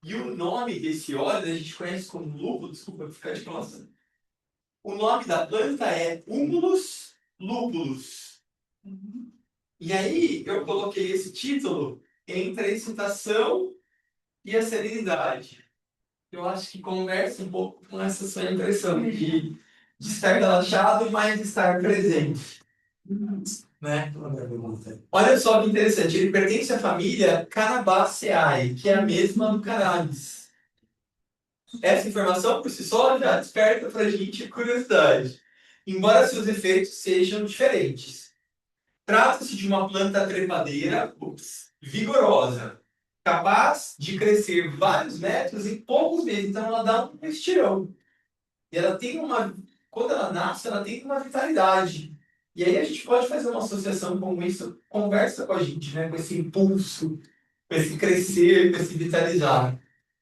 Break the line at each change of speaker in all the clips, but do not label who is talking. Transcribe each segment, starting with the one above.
E o nome desse óleo a gente conhece como lúpulo, desculpa ficar de nossa. O nome da planta é Humulus lupulus. E aí eu coloquei esse título entre a excitação e a serenidade. Eu acho que conversa um pouco com essa sua impressão de estar relaxado, mas estar presente. Né? Olha só que interessante, ele pertence à família Cannabaceae, que é a mesma do cannabis. Essa informação por si só já desperta para a gente curiosidade, embora seus efeitos sejam diferentes. Trata-se de uma planta trepadeira vigorosa, capaz de crescer vários metros em poucos meses. Então ela dá um estirão. E ela tem uma. Quando ela nasce, ela tem uma vitalidade. E aí a gente pode fazer uma associação com isso, conversa com a gente, né? Com esse impulso, com esse crescer, com esse vitalizar.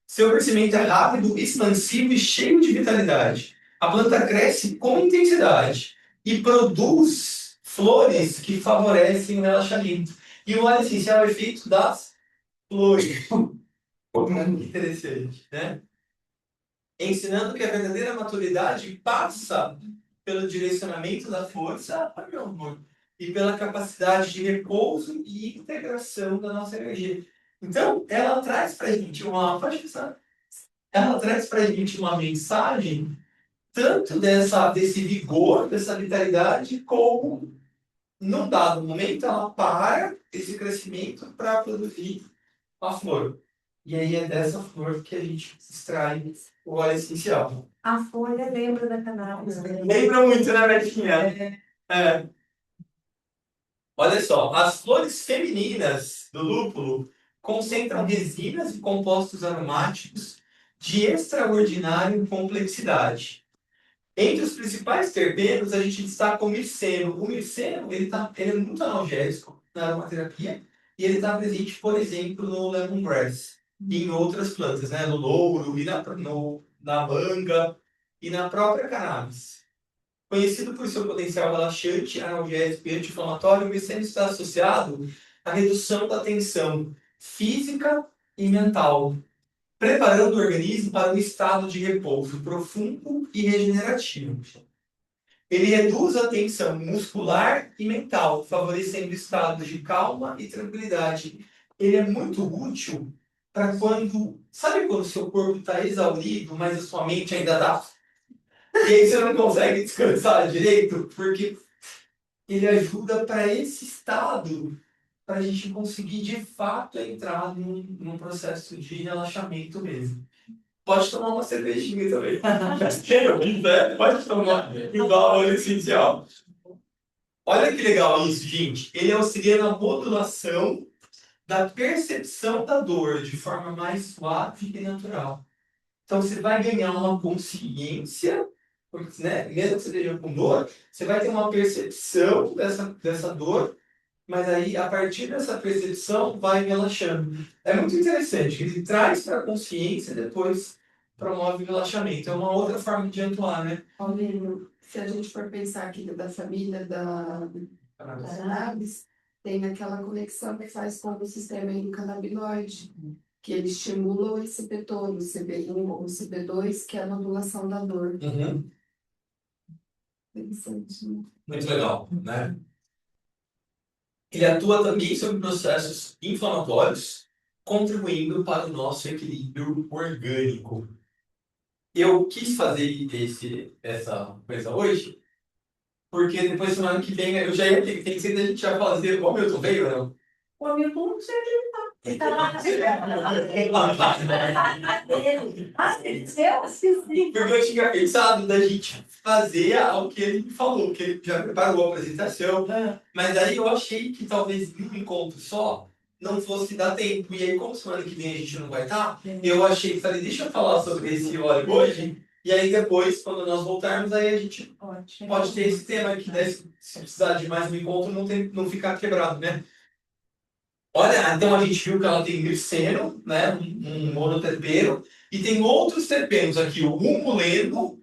Seu crescimento é rápido, expansivo e cheio de vitalidade. A planta cresce com intensidade e produz flores que favorecem o relaxamento. E o óleo essencial é feito das flores. Muito interessante, né? Ensinando que a verdadeira maturidade passa pelo direcionamento da força, meu amor, e pela capacidade de repouso e integração da nossa energia. Então, ela traz para a gente uma mensagem tanto desse vigor, dessa vitalidade, como num dado momento ela para esse crescimento para produzir a flor. E aí é dessa flor que a gente extrai o óleo essencial.
A folha lembra da cannabis.
Lembra muito, né, Betinha? É. Olha só, as flores femininas do lúpulo concentram resinas e compostos aromáticos de extraordinária complexidade. Entre os principais terpenos, a gente destaca o mirceno. O mirceno ele é muito analgésico na aromaterapia e ele está presente, por exemplo, no lemongrass e em outras plantas, né? No louro, e na manga e na própria cannabis. Conhecido por seu potencial relaxante, analgésico e anti-inflamatório, o mirceno está associado à redução da tensão física e mental, preparando o organismo para um estado de repouso profundo e regenerativo. Ele reduz a tensão muscular e mental, favorecendo estados de calma e tranquilidade. Ele é muito útil para quando. Sabe quando o seu corpo está exaurido, mas a sua mente ainda está. E aí você não consegue descansar direito? Porque ele ajuda para esse estado, para a gente conseguir de fato entrar num processo de relaxamento mesmo. Pode tomar uma cervejinha também. Quem não quiser, pode tomar igual óleo essencial. Olha que legal isso, gente. Ele auxilia na modulação da percepção da dor de forma mais suave e natural. Então você vai ganhar uma consciência, né? Mesmo que você esteja com dor, você vai ter uma percepção dessa dor, mas aí a partir dessa percepção vai relaxando. É muito interessante, ele traz para a consciência e depois promove o relaxamento. É uma outra forma de atuar, né?
Paulinho, se a gente for pensar aqui da família da cannabis, tem aquela conexão que faz com o sistema endocannabinoide, que ele estimula o receptor, o CB1 ou o CB2, que é a modulação da dor.
Uhum.
Interessante, né?
Muito legal, né? Ele atua também sobre processos inflamatórios, contribuindo para o nosso equilíbrio orgânico. Eu quis fazer essa coisa hoje, porque depois, semana que vem, eu já ia ter que ser a gente já fazer. O Milton veio ou não?
O Hamilton não sei onde ele tá. Ele tá lá na ele eu esqueci.
Porque eu tinha pensado da gente fazer o que ele me falou, que ele já preparou a apresentação, mas aí eu achei que talvez em um encontro só não fosse dar tempo. E aí, como semana que vem a gente não vai estar, eu achei, falei, deixa eu falar sobre esse óleo hoje, e aí depois, quando nós voltarmos, aí a gente pode ter esse tema aqui, né? Se precisar de mais um encontro, não ficar quebrado, né? Olha, então a gente viu que ela tem mirceno, né? Um monoterpeno, e tem outros terpenos aqui, o humuleno,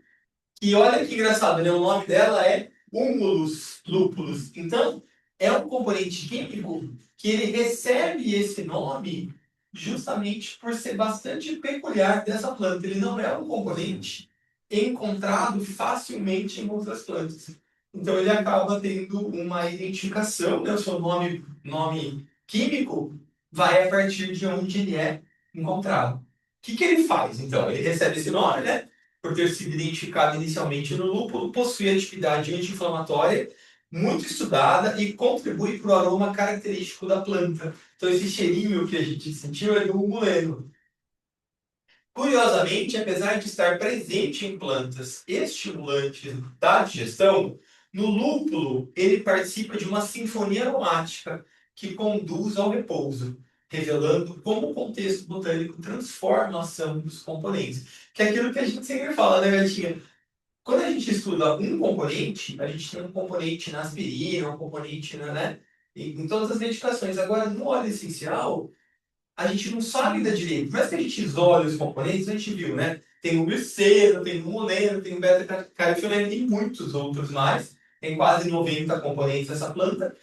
e olha que engraçado, né? O nome dela é Humulus lupulus. Então, é um componente químico que ele recebe esse nome justamente por ser bastante peculiar dessa planta. Ele não é um componente encontrado facilmente em outras plantas. Então ele acaba tendo uma identificação, né? O seu nome químico vai a partir de onde ele é encontrado. O que ele faz? Então, ele recebe esse nome, né? Por ter sido identificado inicialmente no lúpulo, possui atividade anti-inflamatória muito estudada e contribui para o aroma característico da planta. Então, esse cheirinho que a gente sentiu é do muleno. Curiosamente, apesar de estar presente em plantas estimulantes da digestão, no lúpulo ele participa de uma sinfonia aromática que conduz ao repouso, revelando como o contexto botânico transforma a ação dos componentes. Que é aquilo que a gente sempre fala, né, Gatinha? Quando a gente estuda um componente, a gente tem um componente na aspirina, um componente né, em todas as medicações. Agora, no óleo essencial, a gente não sabe ainda direito. Mas que a gente isole os componentes, a gente viu, né? Tem o gliceto, tem o moleno, tem o beta-caroteno, tem muitos outros mais. Tem quase 90 componentes dessa planta.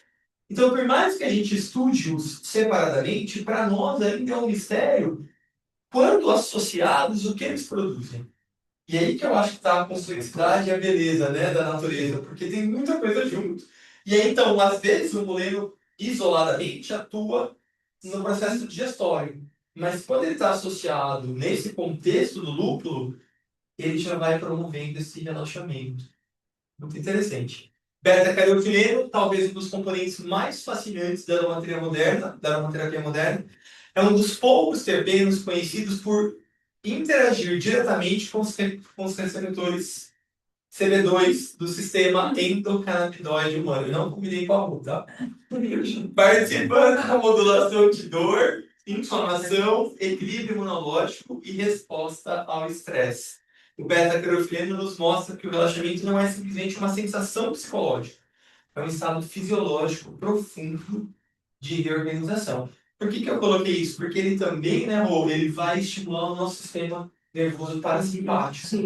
Então, por mais que a gente estude-os separadamente, para nós ainda é um mistério quando associados o que eles produzem. E aí que eu acho que está a complexidade e a beleza, né, da natureza, porque tem muita coisa junto. E aí, então, às vezes, o moleno isoladamente atua no processo digestório. Mas quando ele está associado nesse contexto do lúpulo, ele já vai promovendo esse relaxamento. Muito interessante. Beta-caroteno, talvez um dos componentes mais fascinantes da aromaterapia moderna, é um dos poucos terpenos conhecidos por interagir diretamente com os receptores CB2 do sistema endocannabinoide humano. Eu não combinei com a RU, tá? Participando da modulação de dor, inflamação, equilíbrio imunológico e resposta ao estresse. O beta-caroteno nos mostra que o relaxamento não é simplesmente uma sensação psicológica, é um estado fisiológico profundo de reorganização. Por que eu coloquei isso? Porque ele também, né, Rô, ele vai estimular o nosso sistema nervoso parasimpático,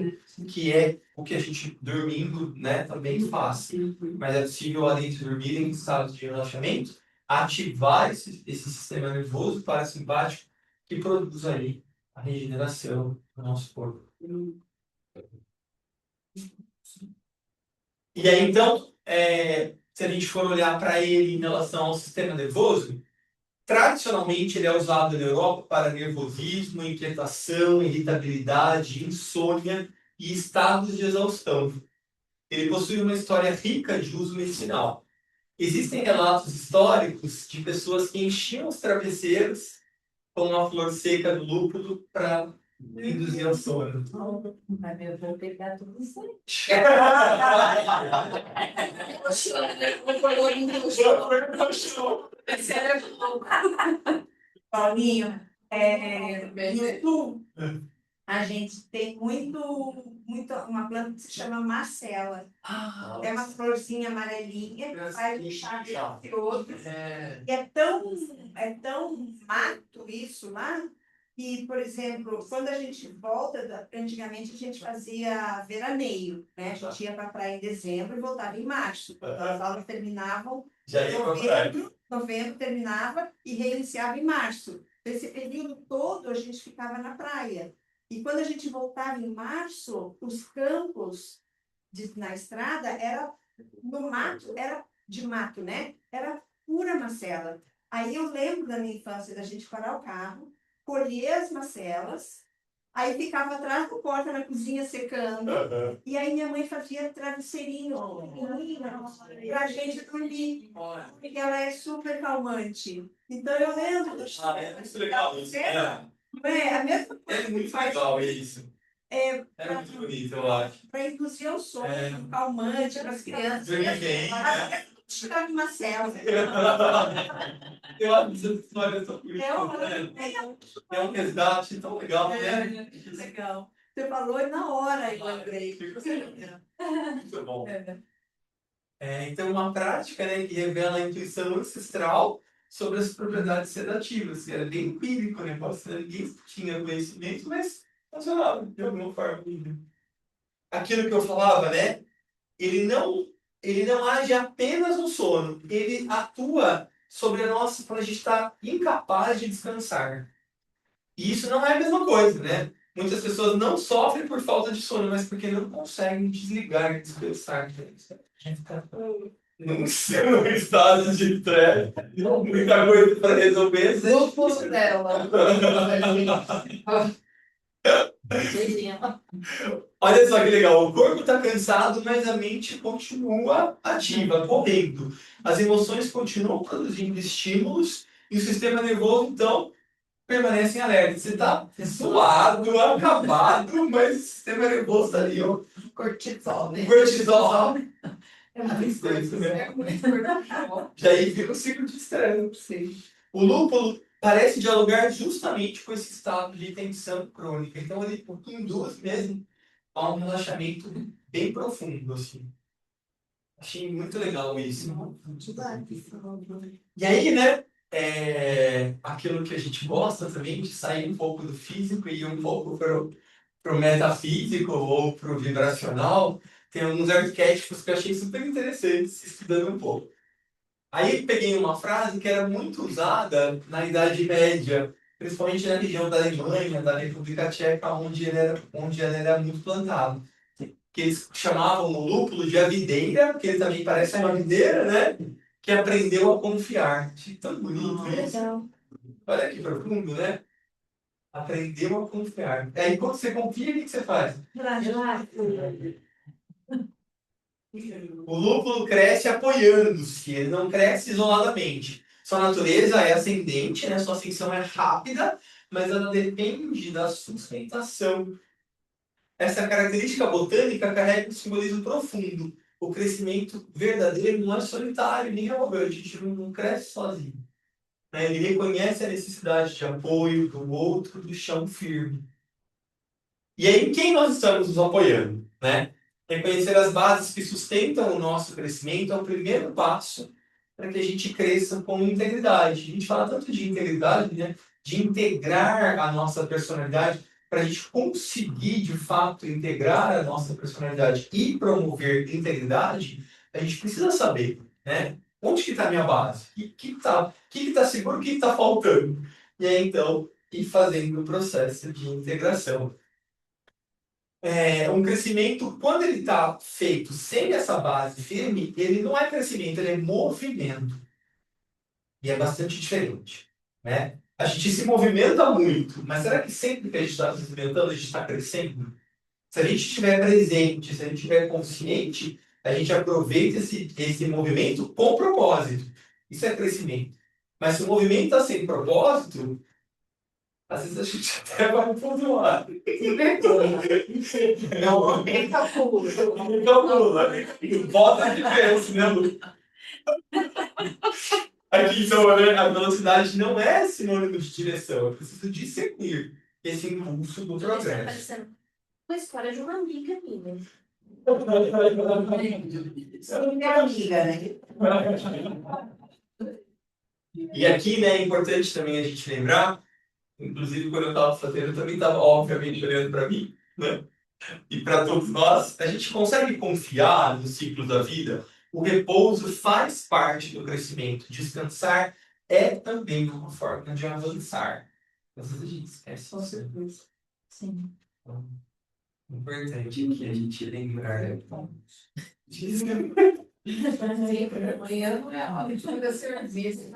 que é o que a gente dormindo, né, também faz. Mas é possível, além de dormir em estado de relaxamento, ativar esse sistema nervoso parasimpático que produz aí a regeneração do nosso corpo. E aí, então, se a gente for olhar para ele em relação ao sistema nervoso, tradicionalmente ele é usado na Europa para nervosismo, inquietação, irritabilidade, insônia e estados de exaustão. Ele possui uma história rica de uso medicinal. Existem relatos históricos de pessoas que enchiam os travesseiros com uma flor seca do lúpulo para induzir ao sono.
Mas eu vou pegar tudo isso aí. Paulinho, no sul, a gente tem uma planta que se chama Marcela. É uma florzinha amarelinha que faz um chá delicioso. E é tão mato isso lá, que, por exemplo, quando a gente volta, antigamente a gente fazia veraneio, né? A gente ia para a praia em dezembro e voltava em março. As aulas terminavam
Já
em
ia pra praia.
novembro terminava e reiniciava em março. Esse período todo a gente ficava na praia. E quando a gente voltava em março, os campos na estrada era no mato, era de mato, né? Era pura macela. Aí eu lembro da minha infância da gente parar o carro, colher as macelas, aí ficava atrás do porta na cozinha secando, e aí minha mãe fazia travesseirinho para a gente dormir, porque ela é super calmante. Então eu lembro.
Isso é legal.
A mesma coisa
É muito
que faz.
legal isso. É muito bonito, eu acho.
Para induzir o sono, calmante para as crianças.
Dormir bem, né?
Tirar uma cela.
Eu acho essa história tão bonita, né? É um resgate tão legal, né?
Legal. Você falou e na hora eu lembrei.
Muito bom. Então, uma prática, né, que revela a intuição ancestral sobre as propriedades sedativas. Era bem empírico, né? Ninguém tinha conhecimento, mas funcionava de alguma forma. Aquilo que eu falava, né? Ele não ele não age apenas no sono, ele atua sobre a nossa, quando a gente está incapaz de descansar. E isso não é a mesma coisa, né? Muitas pessoas não sofrem por falta de sono, mas porque não conseguem desligar e descansar. Num estado de estresse, muita coisa para resolver.
Lúpulo dela.
Olha só que legal, o corpo está cansado, mas a mente continua ativa, correndo. As emoções continuam produzindo estímulos e o sistema nervoso, então, permanece em alerta. Você está suado, acabado, mas o sistema nervoso está ali, ó.
Cortisol, né?
Cortisol.
É muito cortisol. É muito cortisol.
Já aí vira um ciclo de estresse.
Sim.
O lúpulo parece dialogar justamente com esse estado de tensão crônica. Então, ele induz mesmo a um relaxamento bem profundo, assim. Achei muito legal isso. E aí, né, aquilo que a gente gosta também, de sair um pouco do físico e ir um pouco pro metafísico ou pro vibracional, tem alguns arquétipos que eu achei super interessantes, estudando um pouco. Aí peguei uma frase que era muito usada na Idade Média, principalmente na região da Alemanha, da República Tcheca, onde ela era muito plantada. Que eles chamavam o lúpulo de a videira, porque ele também parece uma videira, né? Que aprendeu a confiar. Achei tão bonito isso. Olha que profundo, né? Aprendeu a confiar. Aí quando você confia, o que você faz? O lúpulo cresce apoiando-se, ele não cresce isoladamente. Sua natureza é ascendente, né? Sua ascensão é rápida, mas ela depende da sustentação. Essa característica botânica carrega um simbolismo profundo. O crescimento verdadeiro não é solitário, nem arrogante, a gente não cresce sozinho. Né? Ele reconhece a necessidade de apoio do outro, do chão firme. E aí, em quem nós estamos nos apoiando? Né? Reconhecer as bases que sustentam o nosso crescimento é o primeiro passo para que a gente cresça com integridade. A gente fala tanto de integridade, né? De integrar a nossa personalidade, para a gente conseguir, de fato, integrar a nossa personalidade e promover integridade, a gente precisa saber, né? Onde que está a minha base? O que está seguro, o que está faltando? E aí, então, ir fazendo o processo de integração. Um crescimento, quando ele está feito sem essa base firme, ele não é crescimento, ele é movimento. E é bastante diferente, né? A gente se movimenta muito, mas será que sempre que a gente está se movimentando, a gente está crescendo? Se a gente estiver presente, se a gente estiver consciente, a gente aproveita esse movimento com propósito. Isso é crescimento. Mas se o movimento está sem propósito, às vezes a gente até vai pro outro lado. Não,
Recalcula.
calcula. Bota a diferença, né, Lu? Aqui, então, né, a velocidade não é sinônimo de direção. Eu preciso discernir esse impulso do
Está
progresso.
parecendo uma história de uma amiga minha.
Minha amiga, né?
E aqui, né, é importante também a gente lembrar, inclusive quando eu estava fazendo, eu também estava, obviamente, olhando para mim, né? E para todos nós, a gente consegue confiar no ciclo da vida. O repouso faz parte do crescimento. Descansar é também uma forma de avançar. Às vezes a gente esquece disso.
Sim.
Então, importante aqui a gente lembrar.
Amanhã não é hora de fazer serviço.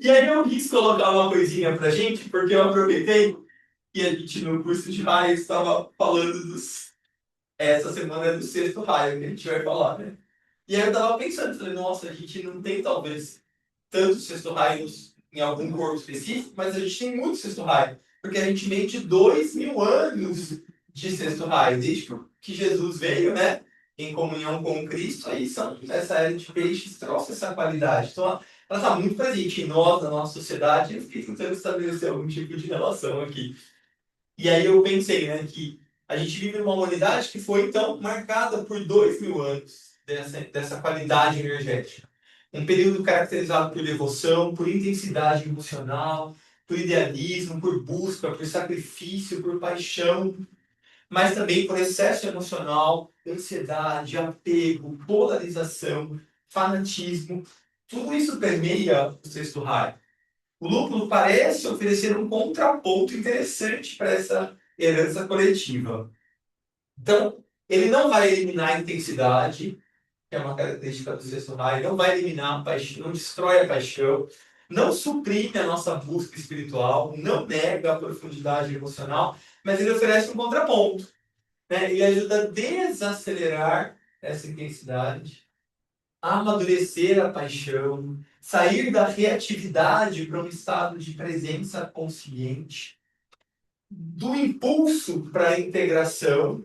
E aí eu quis colocar uma coisinha pra gente, porque eu aproveitei que a gente no curso de raios estava falando dos. Essa semana é do sexto raio que a gente vai falar, né? E aí eu tava pensando, falei, nossa, a gente não tem talvez tantos sexto raios em algum corpo específico, mas a gente tem muito sexto raio, porque a gente vem de 2000 anos de sexto raio, desde que Jesus veio, né? Em comunhão com Cristo, aí essa era de peixes trouxe essa qualidade. Então, ela está muito presente em nós, na nossa sociedade, e eu fiquei tentando estabelecer algum tipo de relação aqui. E aí eu pensei, né, que a gente vive numa humanidade que foi, então, marcada por 2000 anos dessa qualidade energética. Um período caracterizado por devoção, por intensidade emocional, por idealismo, por busca, por sacrifício, por paixão. mas também por excesso emocional, ansiedade, apego, polarização, fanatismo. Tudo isso permeia o sexto raio. O lúpulo parece oferecer um contraponto interessante para essa herança coletiva. Então, ele não vai eliminar a intensidade, que é uma característica do sexto raio, não vai eliminar a paixão, não destrói a paixão, não suprime a nossa busca espiritual, não nega a profundidade emocional, mas ele oferece um contraponto, né? Ele ajuda a desacelerar essa intensidade, a amadurecer a paixão, sair da reatividade para um estado de presença consciente, do impulso para a integração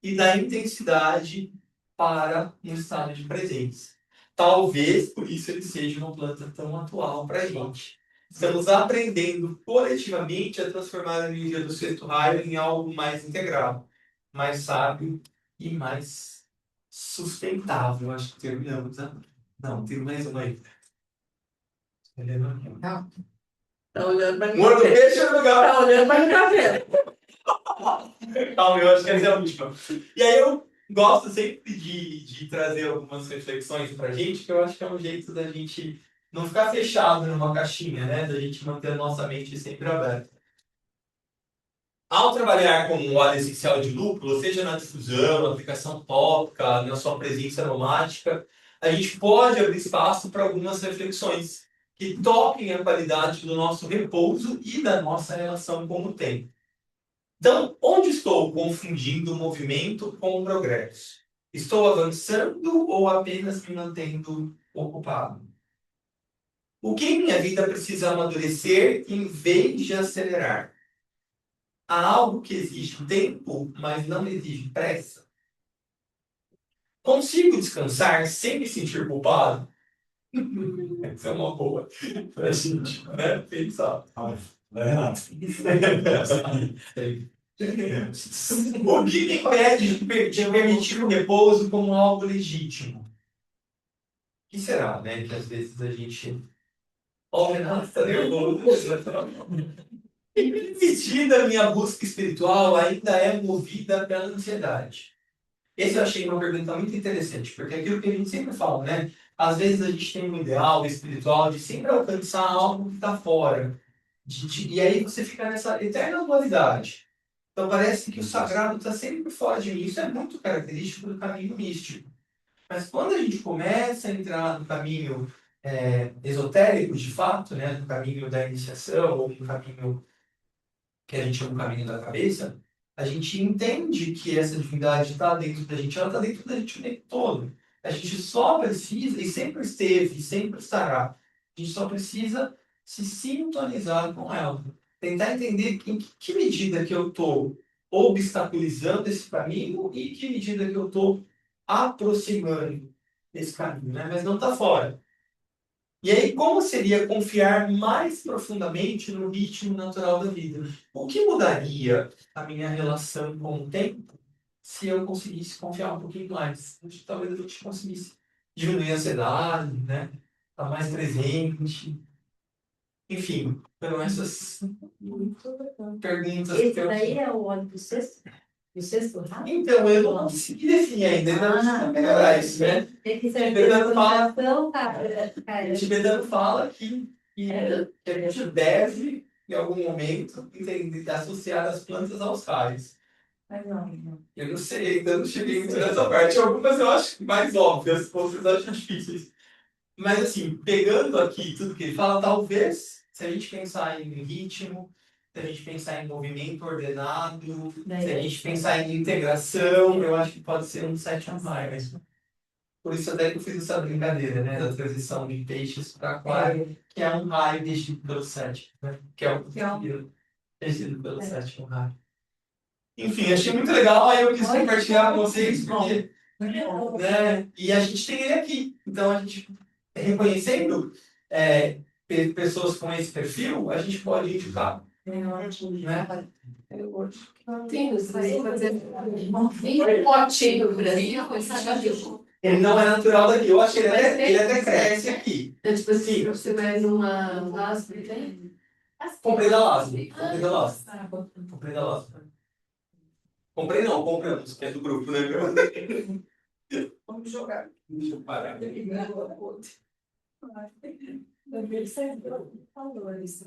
e da intensidade para um estado de presença. Talvez por isso ele seja uma planta tão atual para a gente. Estamos aprendendo coletivamente a transformar a energia do sexto raio em algo mais integrado, mais sábio e mais sustentável. Acho que terminamos, né? Não, tem mais uma aí.
Tá olhando para
Morto peixe no lugar.
Tá olhando para o café.
Calma, eu acho que essa é a última. E aí eu gosto sempre de trazer algumas reflexões pra gente, que eu acho que é um jeito da gente não ficar fechado numa caixinha, né? Da gente manter a nossa mente sempre aberta. Ao trabalhar com o óleo essencial de lúpulo, seja na difusão, na aplicação tópica, na sua presença aromática, a gente pode abrir espaço para algumas reflexões que toquem a qualidade do nosso repouso e da nossa relação com o tempo. Então, onde estou confundindo o movimento com o progresso? Estou avançando ou apenas me mantendo ocupado? O que em minha vida precisa amadurecer em vez de acelerar? Há algo que exige tempo, mas não exige pressa? Consigo descansar sem me sentir culpado? Essa é uma boa para a gente, né, pensar. O que me impede de permitir o repouso como algo legítimo? O que será, né? Que às vezes a gente. Ó, o Renato está nervoso. Em que medida a minha busca espiritual ainda é movida pela ansiedade? Esse eu achei uma pergunta muito interessante, porque é aquilo que a gente sempre fala, né? Às vezes a gente tem um ideal espiritual de sempre alcançar algo que está fora. E aí você fica nessa eterna dualidade. Então parece que o sagrado está sempre fora de mim. Isso é muito característico do caminho místico. Mas quando a gente começa a entrar no caminho esotérico, de fato, né, no caminho da iniciação, ou no caminho que a gente chama o caminho da cabeça, a gente entende que essa divindade está dentro da gente, ela está dentro da gente o tempo todo. A gente só precisa, e sempre esteve, e sempre estará, a gente só precisa se sintonizar com ela. Tentar entender em que medida que eu estou obstaculizando esse caminho e em que medida que eu estou aproximando esse caminho, né? Mas não está fora. E aí, como seria confiar mais profundamente no ritmo natural da vida? O que mudaria a minha relação com o tempo se eu conseguisse confiar um pouquinho mais? Acho que talvez a gente conseguisse diminuir a ansiedade, né? Estar mais presente. Enfim, foram essas perguntas
Esse
que eu...
daí é o óleo do sexto? Do sexto raio?
Então, eu não consegui definir ainda, ainda não melhorar isso, né?
Tem que ser
Tibetano fala-
comunicação, cara.
O tibetano fala que a gente deve, em algum momento, entender, associar as plantas aos raios.
Mas não.
Eu não sei, ainda não cheguei muito nessa parte. Algumas eu acho mais óbvias, outras eu acho difíceis. Mas, assim, pegando aqui tudo que ele fala, talvez, se a gente pensar em ritmo, se a gente pensar em movimento ordenado, se a gente pensar em integração, eu acho que pode ser um sétimo raio. Mas por isso até que eu fiz essa brincadeira, né, da transição de peixes para aquário, que é um raio regido pelo sétimo, né? Que é o regido pelo sétimo raio. Enfim, achei muito legal, aí eu quis compartilhar com vocês, porque, né, e a gente tem ele aqui. Então, a gente, reconhecendo pessoas com esse perfil, a gente pode indicar, né?
Sim, você vai fazer um potinho no Brasil, coisa de
Ele não é natural daqui, eu acho que ele até cresce aqui.
é tipo assim, você vai numa lastra, tem?
Comprei da Lastra, comprei da Lastra. Comprei da Lastra. Comprei não, compramos, que é do grupo, né?
Vamos jogar.
Deixa eu parar.
Valores.